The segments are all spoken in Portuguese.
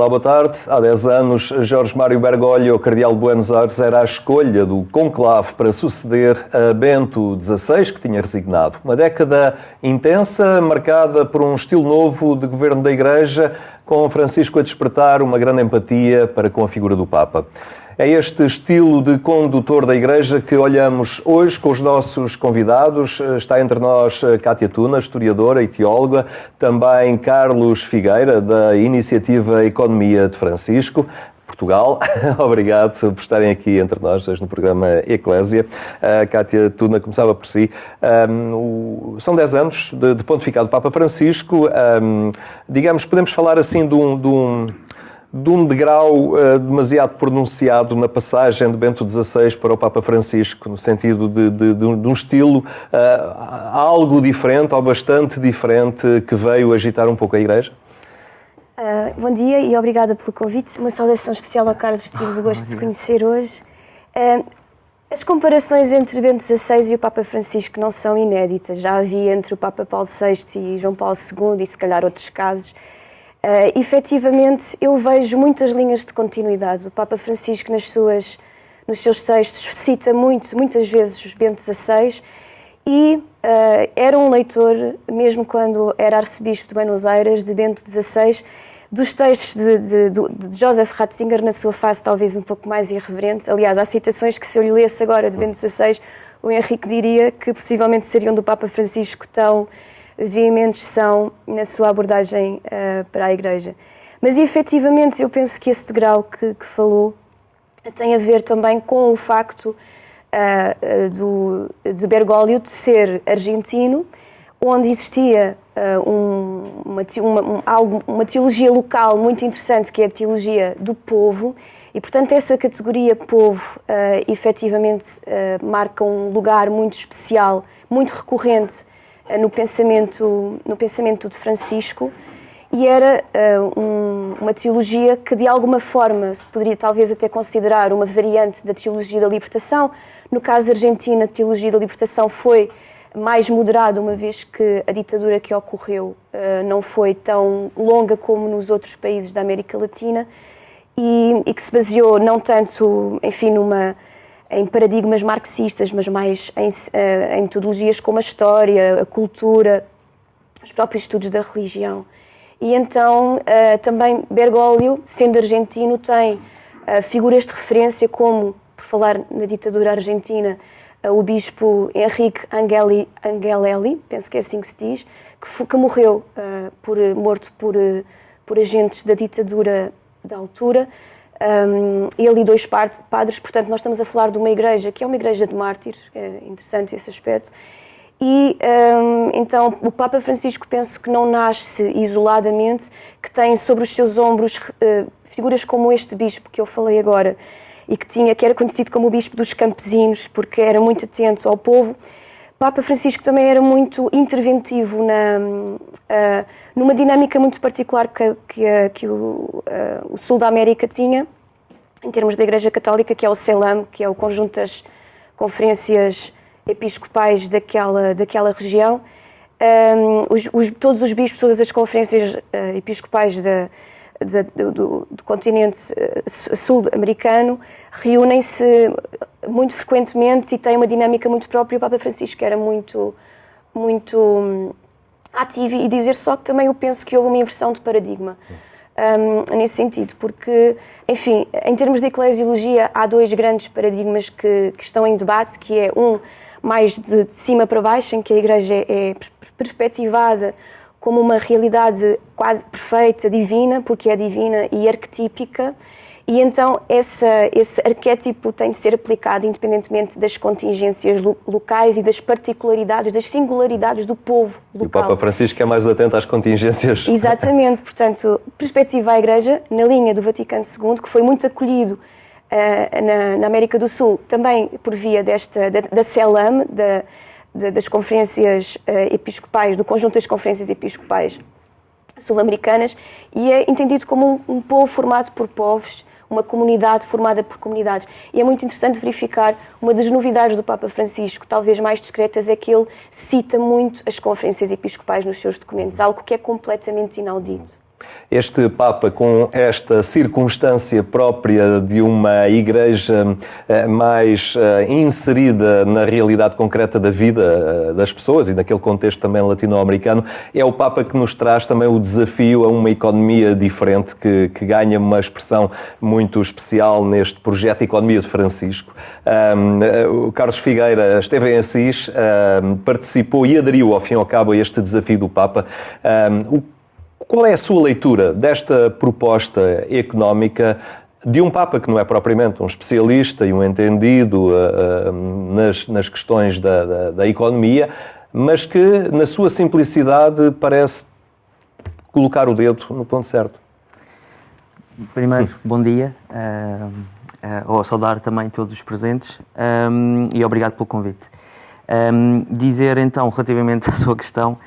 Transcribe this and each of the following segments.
Olá, boa tarde. Há 10 anos, Jorge Mário Bergoglio, cardeal de Buenos Aires, era a escolha do conclave para suceder a Bento XVI, que tinha resignado. Uma década intensa, marcada por um estilo novo de governo da Igreja, com Francisco a despertar uma grande empatia para com a figura do Papa. É este estilo de condutor da Igreja que olhamos hoje com os nossos convidados. Está entre nós Cátia Tuna, historiadora e teóloga, também Carlos Figueira, da Iniciativa Economia de Francisco, Portugal. Obrigado por estarem aqui entre nós hoje no programa Eclésia. Cátia Tuna, começava por si. São 10 anos de pontificado do Papa Francisco. Digamos, podemos falar assim de um degrau demasiado pronunciado na passagem de Bento XVI para o Papa Francisco, no sentido de um estilo algo diferente ou bastante diferente que veio agitar um pouco a Igreja? Bom dia e obrigada pelo convite. Uma saudação especial ao Carlos, tive o gosto de conhecer hoje. As comparações entre Bento XVI e o Papa Francisco não são inéditas. Já havia entre o Papa Paulo VI e João Paulo II e se calhar outros casos. Efetivamente, eu vejo muitas linhas de continuidade. O Papa Francisco, nos seus textos, cita muitas vezes Bento XVI e era um leitor, mesmo quando era arcebispo de Buenos Aires, de Bento XVI, dos textos de Joseph Ratzinger, na sua fase talvez um pouco mais irreverente. Aliás, há citações que, se eu lhe lesse agora de Bento XVI, o Henrique diria que possivelmente seriam do Papa Francisco, tão veementes são na sua abordagem para a Igreja. Mas, efetivamente, eu penso que esse degrau que falou tem a ver também com o facto de Bergoglio de ser argentino, onde existia uma teologia local muito interessante, que é a teologia do povo, e, portanto, essa categoria povo, efetivamente, marca um lugar muito especial, muito recorrente no pensamento de Francisco, e era uma teologia que, de alguma forma, se poderia talvez até considerar uma variante da teologia da libertação. No caso argentino, a teologia da libertação foi mais moderada, uma vez que a ditadura que ocorreu não foi tão longa como nos outros países da América Latina, e que se baseou não tanto, enfim, em paradigmas marxistas, mas mais em metodologias como a história, a cultura, os próprios estudos da religião. E então também Bergoglio, sendo argentino, tem figuras de referência como, por falar na ditadura argentina, o bispo Henrique Angelelli, penso que é assim que se diz, que morreu morto por agentes da ditadura da altura. Ele e 2 padres, portanto nós estamos a falar de uma igreja que é uma igreja de mártires, é interessante esse aspecto, e então o Papa Francisco, penso que não nasce isoladamente, que tem sobre os seus ombros figuras como este bispo que eu falei agora, e que era conhecido como o bispo dos campesinos, porque era muito atento ao povo. O Papa Francisco também era muito interventivo numa dinâmica muito particular que o sul da América tinha, em termos da Igreja Católica, que é o CELAM, que é o conjunto das conferências episcopais daquela região. Todos os bispos, todas as conferências episcopais do continente sul-americano reúnem-se muito frequentemente e têm uma dinâmica muito própria. O Papa Francisco era muito ativo, e dizer só que também eu penso que houve uma inversão de paradigma nesse sentido, porque, enfim, em termos de eclesiologia há 2 grandes paradigmas que estão em debate, que é mais de cima para baixo, em que a Igreja é perspectivada como uma realidade quase perfeita, divina, porque é divina e arquetípica, e então esse arquétipo tem de ser aplicado independentemente das contingências locais e das particularidades, das singularidades do povo local. E o Papa Francisco é mais atento às contingências. Exatamente, portanto, perspectiva a Igreja na linha do Vaticano II, que foi muito acolhido na América do Sul, também por via da CELAM, das conferências episcopais, do conjunto das conferências episcopais sul-americanas, e é entendido como um povo formado por povos, uma comunidade formada por comunidades. E é muito interessante verificar uma das novidades do Papa Francisco, talvez mais discretas, é que ele cita muito as conferências episcopais nos seus documentos, algo que é completamente inaudito. Este Papa, com esta circunstância própria de uma igreja mais inserida na realidade concreta da vida das pessoas e naquele contexto também latino-americano, é o Papa que nos traz também o desafio a uma economia diferente que ganha uma expressão muito especial neste projeto Economia de Francisco. O Carlos Figueira esteve em Assis, participou e aderiu ao fim e ao cabo a este desafio do Papa. Qual é a sua leitura desta proposta económica de um Papa que não é propriamente um especialista e um entendido nas questões da economia, mas que, na sua simplicidade, parece colocar o dedo no ponto certo? Primeiro, bom dia. Ou saudar também todos os presentes e obrigado pelo convite. Dizer então, relativamente à sua questão,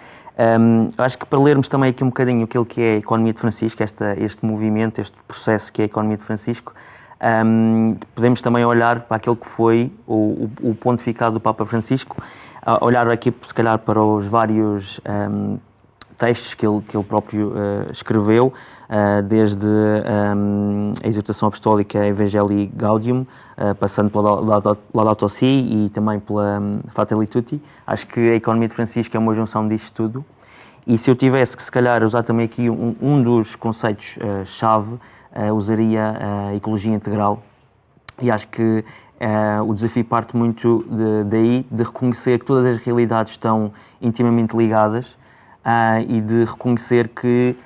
acho que para lermos também aqui um bocadinho aquilo que é a Economia de Francisco, este movimento, este processo que é a Economia de Francisco, podemos também olhar para aquilo que foi o pontificado do Papa Francisco, olhar aqui se calhar para os vários textos que ele próprio escreveu, desde a exortação apostólica Evangelii Gaudium, passando pela Laudato Si e também pela Fratelli Tutti. Acho que a Economia de Francisco é uma junção disto tudo. E se eu tivesse que, se calhar, usar também aqui um dos conceitos-chave, usaria a ecologia integral. E acho que o desafio parte muito daí, de reconhecer que todas as realidades estão intimamente ligadas e de reconhecer que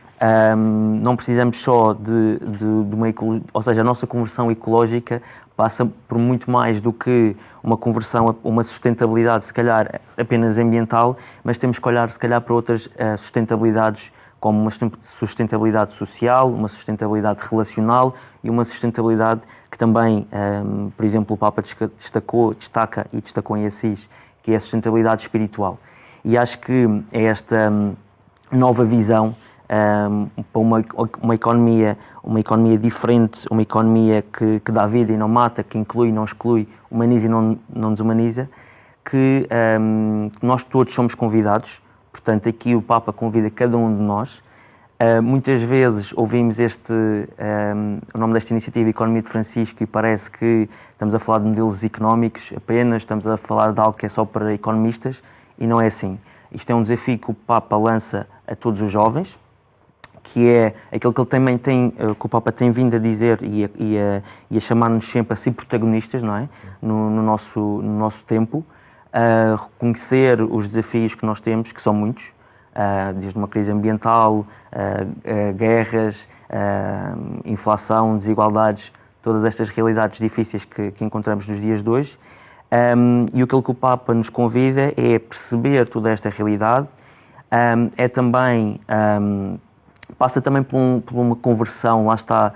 não precisamos só de uma ecologia, ou seja, a nossa conversão ecológica passa por muito mais do que uma conversão, uma sustentabilidade, se calhar apenas ambiental, mas temos que olhar, se calhar, para outras sustentabilidades, como uma sustentabilidade social, uma sustentabilidade relacional e uma sustentabilidade que também, por exemplo, o Papa destacou em Assis, que é a sustentabilidade espiritual. E acho que é esta nova visão para uma economia diferente, uma economia que dá vida e não mata, que inclui e não exclui, humaniza e não desumaniza, que nós todos somos convidados. Portanto, aqui o Papa convida cada um de nós. Muitas vezes ouvimos o nome desta iniciativa, Economia de Francisco, e parece que estamos a falar de modelos económicos apenas, estamos a falar de algo que é só para economistas, e não é assim. Isto é um desafio que o Papa lança a todos os jovens, que é aquilo que ele também tem, que o Papa tem vindo a dizer e a chamar-nos sempre a ser protagonistas, não é? No nosso tempo, a reconhecer os desafios que nós temos, que são muitos, desde uma crise ambiental, guerras, inflação, desigualdades, todas estas realidades difíceis que encontramos nos dias de hoje. E aquilo que o Papa nos convida é perceber toda esta realidade, é também... passa também por uma conversão, lá está,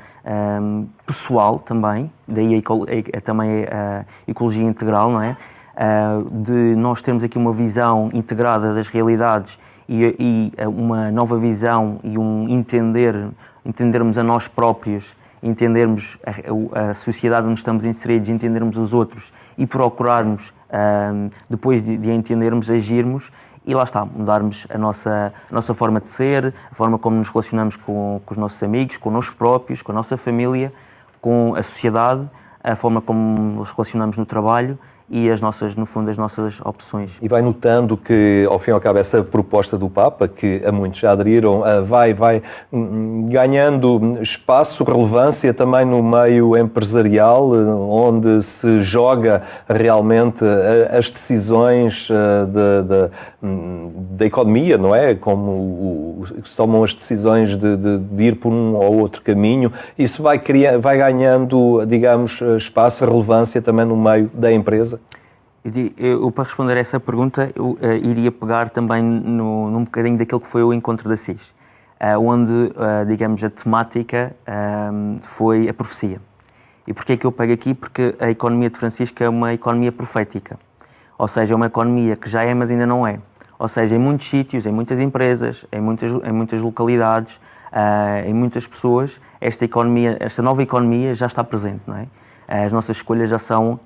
pessoal também, daí também a ecologia integral, não é? De nós termos aqui uma visão integrada das realidades e uma nova visão e entendermos a nós próprios, entendermos a sociedade onde estamos inseridos, entendermos os outros e procurarmos, depois de entendermos, agirmos. E lá está, mudarmos a nossa forma de ser, a forma como nos relacionamos com os nossos amigos, connosco próprios, com a nossa família, com a sociedade, a forma como nos relacionamos no trabalho e no fundo, as nossas opções. E vai notando que, ao fim e ao cabo, essa proposta do Papa, que a muitos já aderiram, vai ganhando espaço, relevância também no meio empresarial, onde se joga realmente as decisões da economia, não é? Como se tomam as decisões de ir por um ou outro caminho. Isso vai ganhando, digamos, espaço, relevância também no meio da empresa. Para responder a essa pergunta, eu iria pegar também num bocadinho daquilo que foi o Encontro de Assis, onde, digamos, a temática foi a profecia. E porquê é que eu pego aqui? Porque a Economia de Francisco é uma economia profética, ou seja, é uma economia que já é, mas ainda não é. Ou seja, em muitos sítios, em muitas empresas, em muitas localidades, em muitas pessoas, esta nova economia já está presente, não é? As nossas escolhas já são,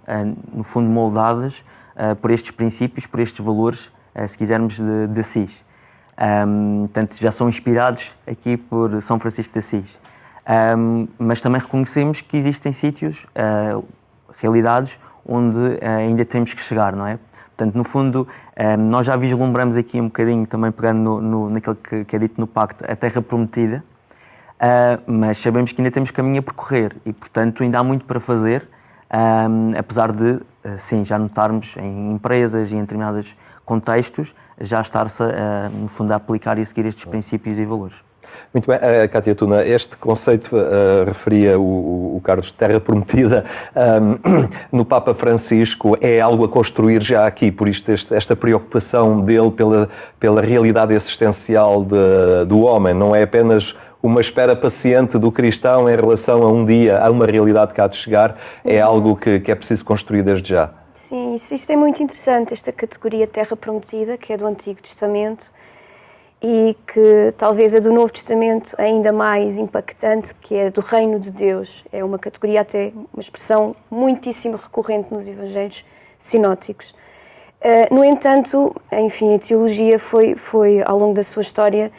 no fundo, moldadas por estes princípios, por estes valores, se quisermos, de Assis. Portanto, já são inspirados aqui por São Francisco de Assis. Mas também reconhecemos que existem sítios, realidades, onde ainda temos que chegar, não é? Portanto, no fundo, nós já vislumbramos aqui um bocadinho, também pegando naquilo que é dito no Pacto, a Terra Prometida, mas sabemos que ainda temos caminho a percorrer e, portanto, ainda há muito para fazer, apesar de, sim, já notarmos em empresas e em determinados contextos, já estar-se, no fundo, a aplicar e a seguir estes princípios e valores. Muito bem, Cátia Tuna, este conceito referia o Carlos de Terra Prometida no Papa Francisco, é algo a construir já aqui, por isto esta preocupação dele pela realidade existencial do homem, não é apenas uma espera paciente do cristão em relação a um dia, a uma realidade que há de chegar, é algo que é preciso construir desde já. Sim, isso é muito interessante, esta categoria Terra Prometida, que é do Antigo Testamento, e que talvez a do Novo Testamento ainda mais impactante, que é do Reino de Deus. É uma categoria, até uma expressão muitíssimo recorrente nos Evangelhos sinóticos. No entanto, enfim, a teologia foi ao longo da sua história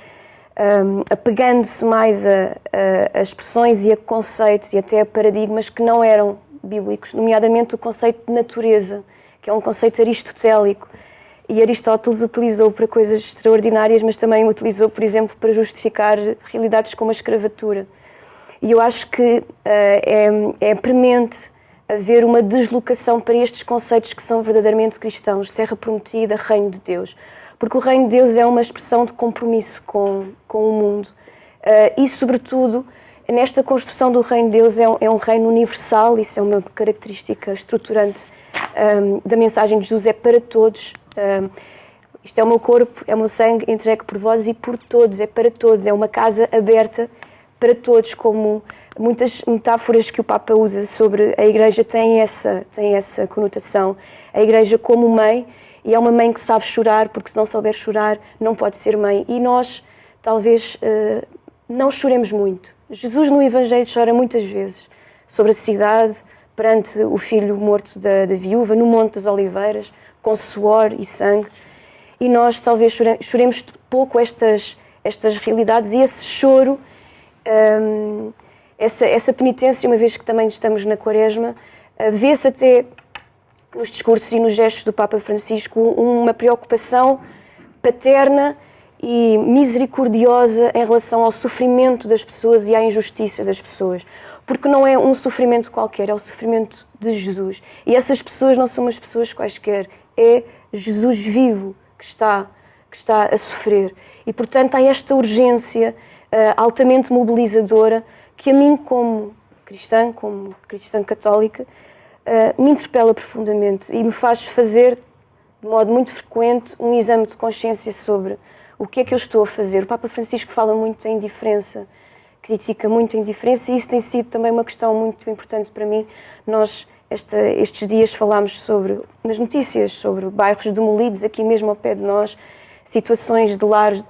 apegando-se mais a expressões e a conceitos e até a paradigmas que não eram bíblicos, nomeadamente o conceito de natureza, que é um conceito aristotélico. E Aristóteles utilizou para coisas extraordinárias, mas também o utilizou, por exemplo, para justificar realidades como a escravatura. E eu acho que é premente haver uma deslocação para estes conceitos que são verdadeiramente cristãos, Terra Prometida, Reino de Deus. Porque o Reino de Deus é uma expressão de compromisso com o mundo. E, sobretudo, nesta construção do Reino de Deus é um reino universal, isso é uma característica estruturante da mensagem de Jesus, é para todos. Isto é o meu corpo, é o meu sangue entregue por vós e por todos, é para todos, é uma casa aberta para todos, como muitas metáforas que o Papa usa sobre a Igreja têm essa conotação. A Igreja como mãe, e é uma mãe que sabe chorar, porque se não souber chorar não pode ser mãe. E nós, talvez, não choremos muito. Jesus no Evangelho chora muitas vezes sobre a cidade, perante o filho morto da viúva, no Monte das Oliveiras, com suor e sangue, e nós talvez choremos pouco estas realidades, e esse choro, essa penitência, uma vez que também estamos na Quaresma, vê-se até nos discursos e nos gestos do Papa Francisco uma preocupação paterna e misericordiosa em relação ao sofrimento das pessoas e à injustiça das pessoas. Porque não é um sofrimento qualquer, é o sofrimento de Jesus. E essas pessoas não são umas pessoas quaisquer, é Jesus vivo que está a sofrer. E, portanto, há esta urgência altamente mobilizadora que a mim, como cristã católica, me interpela profundamente e me faz fazer, de modo muito frequente, um exame de consciência sobre o que é que eu estou a fazer. O Papa Francisco fala muito da indiferença, critica muito a indiferença, e isso tem sido também uma questão muito importante para mim. Nós, estes dias, falámos nas notícias sobre bairros demolidos, aqui mesmo ao pé de nós, situações de lares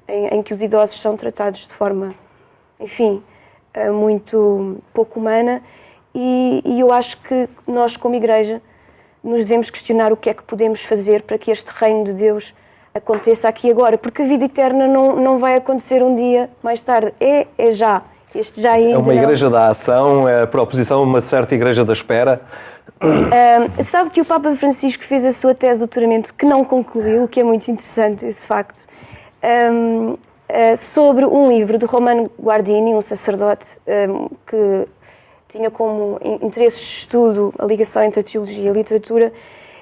em que os idosos são tratados de forma, enfim, muito pouco humana, e eu acho que nós, como Igreja, nos devemos questionar o que é que podemos fazer para que este Reino de Deus aconteça aqui agora, porque a vida eterna não vai acontecer um dia mais tarde, é já. Este já ainda é uma igreja da ação, é por oposição a uma certa igreja da espera. Sabe que o Papa Francisco fez a sua tese de doutoramento, que não concluiu, o que é muito interessante esse facto, sobre um livro de Romano Guardini, um sacerdote que tinha como interesse de estudo a ligação entre a teologia e a literatura.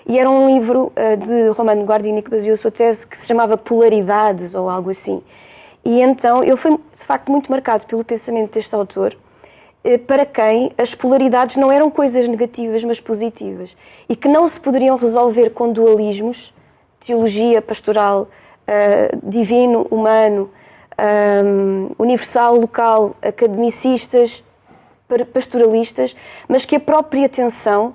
E era um livro de Romano Guardini que baseou a sua tese, que se chamava Polaridades, ou algo assim. E então ele foi, de facto, muito marcado pelo pensamento deste autor, para quem as polaridades não eram coisas negativas, mas positivas. E que não se poderiam resolver com dualismos, teologia, pastoral, divino, humano, universal, local, academicistas, pastoralistas, mas que a própria tensão,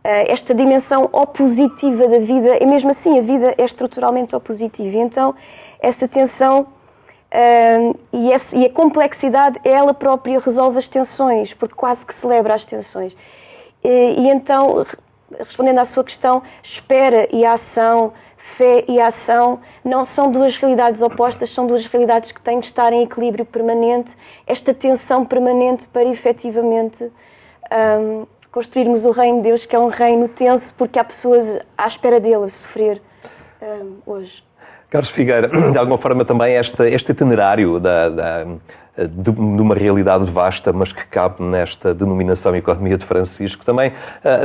esta dimensão opositiva da vida, e mesmo assim a vida é estruturalmente opositiva. E então essa tensão e a complexidade, ela própria resolve as tensões, porque quase que celebra as tensões. E então, respondendo à sua questão, espera e ação, fé e ação não são duas realidades opostas, são duas realidades que têm de estar em equilíbrio permanente, esta tensão permanente para efetivamente construirmos o reino de Deus, que é um reino tenso, porque há pessoas à espera dele a sofrer hoje. Carlos Figueira, de alguma forma também este itinerário de uma realidade vasta, mas que cabe nesta denominação Economia de Francisco, também,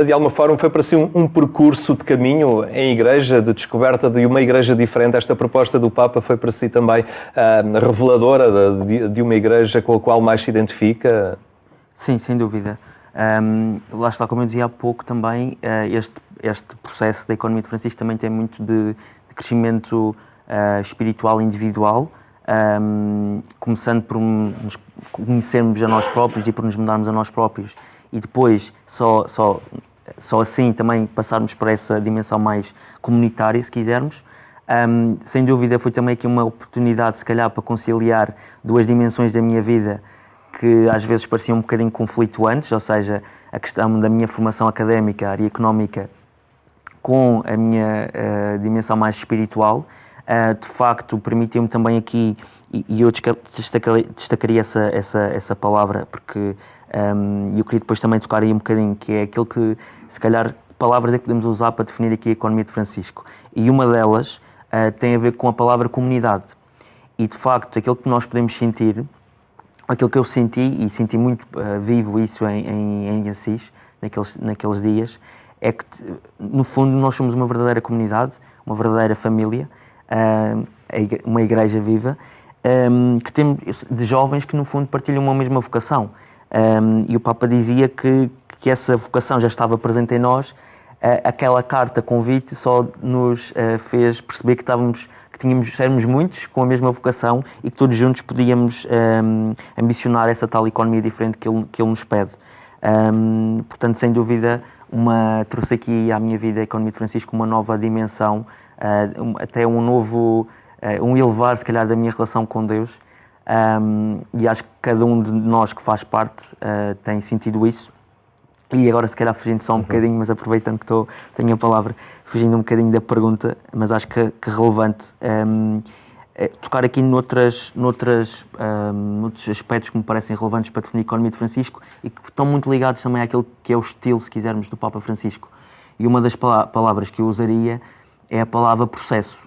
de alguma forma, foi para si um percurso de caminho em igreja, de descoberta de uma igreja diferente. Esta proposta do Papa foi para si também reveladora de uma igreja com a qual mais se identifica? Sim, sem dúvida. Lá está, como eu dizia há pouco também, este processo da Economia de Francisco também tem muito de crescimento espiritual individual, começando por nos conhecermos a nós próprios e por nos mudarmos a nós próprios, e depois só assim também passarmos por essa dimensão mais comunitária, se quisermos. Sem dúvida foi também aqui uma oportunidade, se calhar, para conciliar duas dimensões da minha vida que às vezes pareciam um bocadinho conflituantes, ou seja, a questão da minha formação académica, área económica, com a minha dimensão mais espiritual. De facto, permitiu-me também aqui, e eu destacaria essa palavra, porque eu queria depois também tocar aí um bocadinho, que é aquilo que, se calhar, palavras é que podemos usar para definir aqui a Economia de Francisco. E uma delas tem a ver com a palavra comunidade. E, de facto, aquilo que nós podemos sentir, aquilo que eu senti, e senti muito vivo isso em Assis, naqueles dias, é que, no fundo, nós somos uma verdadeira comunidade, uma verdadeira família, uma igreja viva, que temos de jovens que, no fundo, partilham uma mesma vocação. E o Papa dizia que essa vocação já estava presente em nós. Aquela carta convite só nos fez perceber que éramos muitos com a mesma vocação e que todos juntos podíamos ambicionar essa tal economia diferente que ele nos pede. Portanto, sem dúvida, trouxe aqui à minha vida a Economia de Francisco uma nova dimensão, até um elevar, se calhar, da minha relação com Deus. E acho que cada um de nós que faz parte tem sentido isso. E agora, se calhar, fugindo só um bocadinho, mas aproveitando que tenho a palavra, fugindo um bocadinho da pergunta, mas acho que relevante, tocar aqui noutros aspectos que me parecem relevantes para definir a Economia de Francisco e que estão muito ligados também àquilo que é o estilo, se quisermos, do Papa Francisco. E uma das palavras que eu usaria é a palavra processo.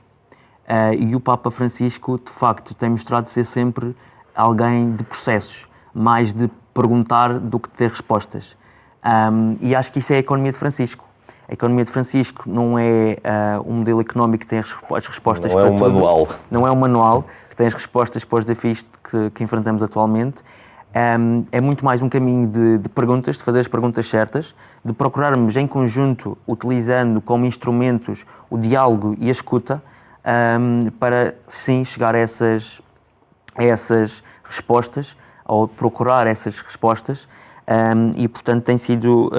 E o Papa Francisco, de facto, tem mostrado ser sempre alguém de processos, mais de perguntar do que de ter respostas. E acho que isso é a Economia de Francisco. A Economia de Francisco não é um modelo económico que tem as respostas para tudo. Não é um manual. Não é um manual que tem as respostas para os desafios que enfrentamos atualmente. É muito mais um caminho de perguntas, de fazer as perguntas certas, de procurarmos em conjunto, utilizando como instrumentos o diálogo e a escuta, para sim chegar a essas respostas, ou procurar essas respostas. E, portanto, tem sido,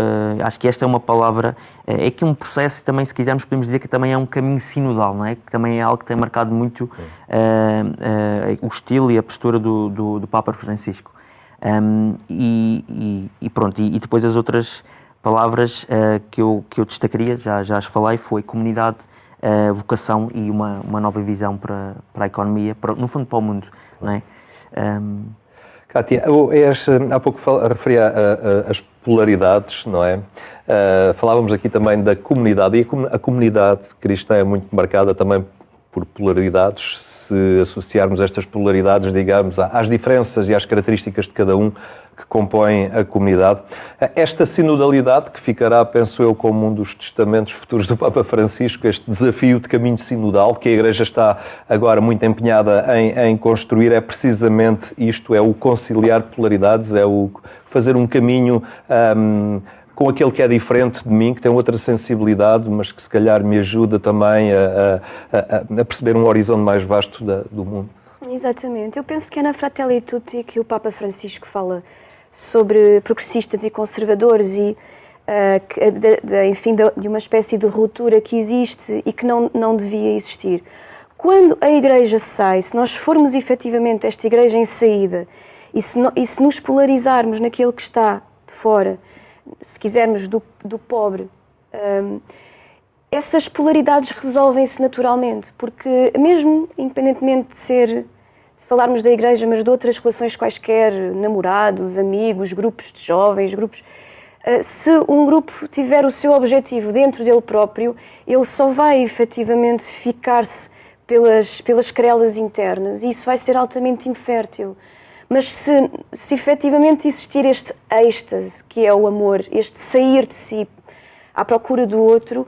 acho que esta é uma palavra, é que um processo também, se quisermos, podemos dizer que também é um caminho sinodal, não é? Que também é algo que tem marcado muito o estilo e a postura do Papa Francisco. Pronto, e depois as outras palavras que eu destacaria, já as falei, foi comunidade, vocação e uma nova visão para a economia, no fundo para o mundo, não é? Kátia, há pouco referia as polaridades, não é? Falávamos aqui também da comunidade, e a comunidade cristã é muito marcada também por polaridades. Se associarmos estas polaridades, digamos, às diferenças e às características de cada um que compõem a comunidade. Esta sinodalidade, que ficará, penso eu, como um dos testamentos futuros do Papa Francisco, este desafio de caminho sinodal, que a Igreja está agora muito empenhada em construir, é precisamente isto, é o conciliar polaridades, é o fazer um caminho com aquele que é diferente de mim, que tem outra sensibilidade, mas que se calhar me ajuda também a perceber um horizonte mais vasto do mundo. Exatamente. Eu penso que é na Fratelli Tutti que o Papa Francisco fala sobre progressistas e conservadores e, enfim, de uma espécie de ruptura que existe e que não devia existir. Quando a Igreja sai, se nós formos efetivamente esta Igreja em saída e se nos polarizarmos naquilo que está de fora, se quisermos, do pobre, essas polaridades resolvem-se naturalmente, porque mesmo independentemente de ser, se falarmos da Igreja, mas de outras relações quaisquer, namorados, amigos, grupos de jovens, se um grupo tiver o seu objetivo dentro dele próprio, ele só vai efetivamente ficar-se pelas querelas internas e isso vai ser altamente infértil. Mas se efetivamente existir este êxtase, que é o amor, este sair de si à procura do outro,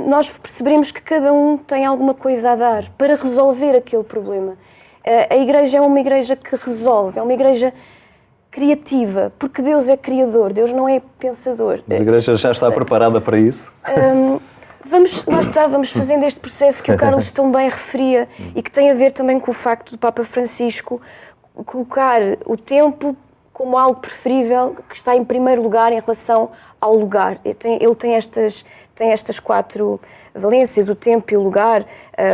nós perceberemos que cada um tem alguma coisa a dar para resolver aquele problema. A Igreja é uma Igreja que resolve, é uma Igreja criativa, porque Deus é criador, Deus não é pensador. Mas a Igreja já está preparada para isso? Vamos fazendo este processo que o Carlos tão bem referia e que tem a ver também com o facto do Papa Francisco colocar o tempo como algo preferível, que está em primeiro lugar em relação ao lugar. Ele tem estas 4 valências, o tempo e o lugar,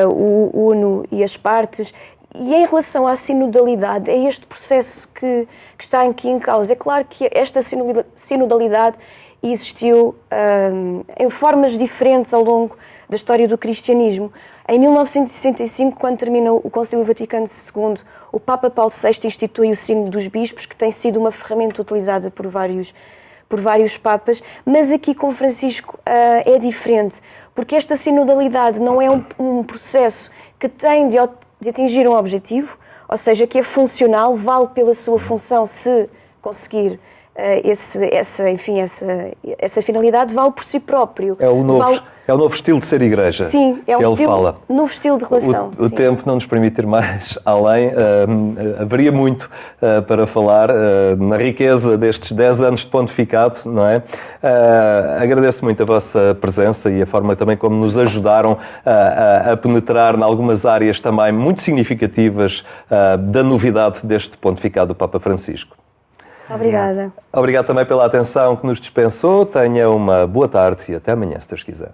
o uno e as partes. E em relação à sinodalidade, é este processo que está aqui em causa. É claro que esta sinodalidade existiu em formas diferentes ao longo da história do cristianismo. Em 1965, quando termina o Concílio Vaticano II, o Papa Paulo VI institui o Sínodo dos Bispos, que tem sido uma ferramenta utilizada por vários papas, mas aqui com Francisco é diferente, porque esta sinodalidade não é um processo que tem de atingir um objetivo, ou seja, que é funcional, vale pela sua função se conseguir essa finalidade, vale por si próprio. É o novo estilo de ser Igreja. Sim, é um novo estilo de relação. O tempo não nos permite ir mais além. Haveria muito para falar na riqueza destes 10 anos de pontificado, não é? Agradeço muito a vossa presença e a forma também como nos ajudaram a penetrar em algumas áreas também muito significativas da novidade deste pontificado do Papa Francisco. Obrigada. Obrigado também pela atenção que nos dispensou. Tenha uma boa tarde e até amanhã, se Deus quiser.